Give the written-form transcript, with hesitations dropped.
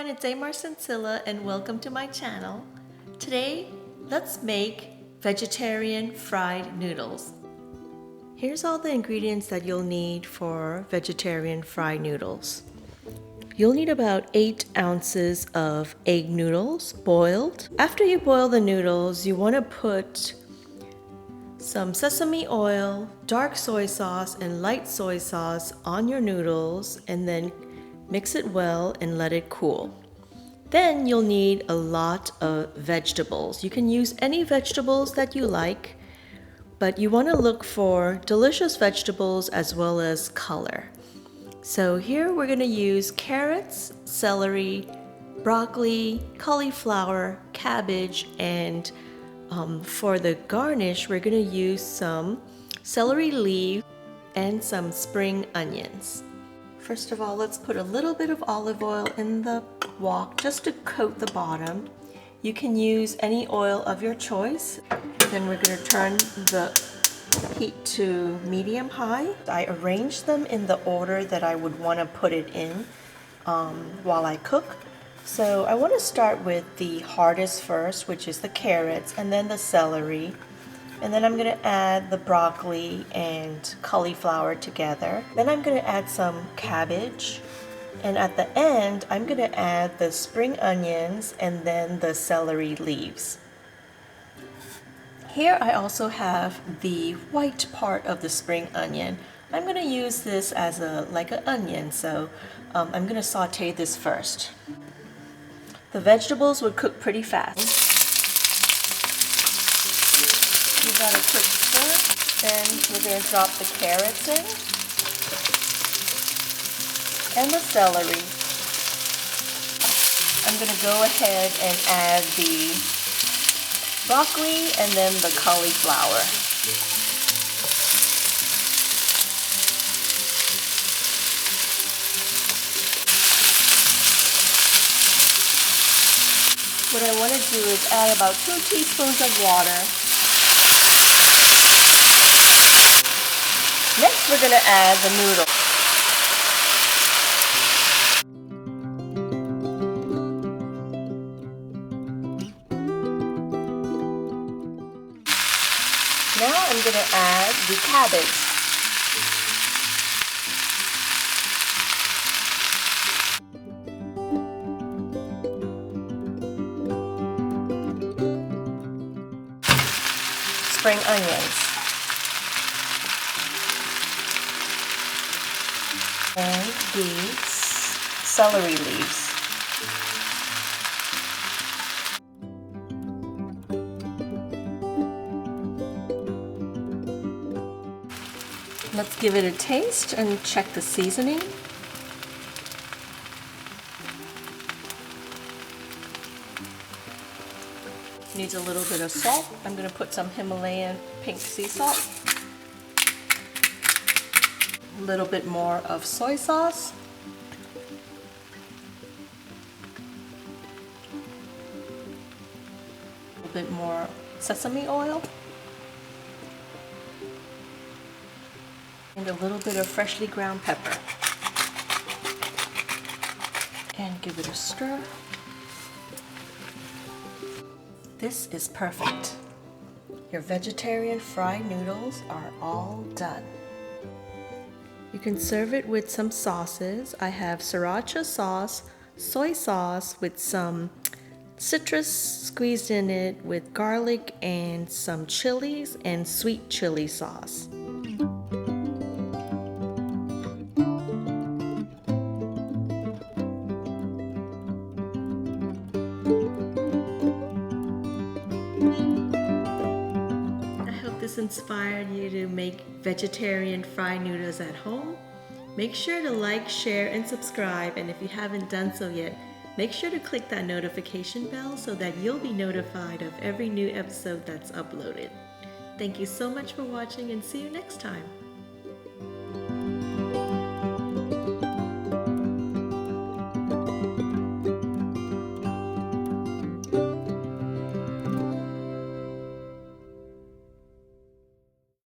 everyone, it's Amar Sensilla and welcome to my channel. Today, let's make vegetarian fried noodles. Here's all the ingredients that you'll need for vegetarian fried noodles. You'll need about 8 ounces of egg noodles, boiled. After you boil the noodles, you want to put some sesame oil, dark soy sauce, and light soy sauce on your noodles, and then mix it well and let it cool. Then you'll need a lot of vegetables. You can use any vegetables that you like, but you want to look for delicious vegetables as well as color. So here we're going to use carrots, celery, broccoli, cauliflower, cabbage, and for the garnish we're going to use some celery leaves and some spring onions. First of all, let's put a little bit of olive oil in the wok just to coat the bottom. You can use any oil of your choice. Then we're going to turn the heat to medium-high. I arranged them in the order that I would want to put it in while I cook. So I want to start with the hardest first, which is the carrots, and then the celery. And then I'm going to add the broccoli and cauliflower together. Then I'm going to add some cabbage. And at the end, I'm going to add the spring onions and then the celery leaves. Here I also have the white part of the spring onion. I'm going to use this as like an onion, so I'm going to saute this first. The vegetables would cook pretty fast. Give that a quick stir. Then we're going to drop the carrots in and the celery. I'm going to go ahead and add the broccoli and then the cauliflower. What I want to do is add about 2 teaspoons of water. Next, we're going to add the noodle. Now I'm going to add the cabbage. Spring onions. And the celery leaves. Let's give it a taste and check the seasoning. Needs a little bit of salt. I'm going to put some Himalayan pink sea salt. A little bit more of soy sauce. A little bit more sesame oil. And a little bit of freshly ground pepper. And give it a stir. This is perfect. Your vegetarian fried noodles are all done. You can serve it with some sauces. I have sriracha sauce, soy sauce with some citrus squeezed in it with garlic and some chilies and sweet chili sauce. This inspired you to make vegetarian fried noodles at home. Make sure to like, share, and subscribe, and if you haven't done so yet, make sure to click that notification bell so that you'll be notified of every new episode that's uploaded. Thank you so much for watching and see you next time.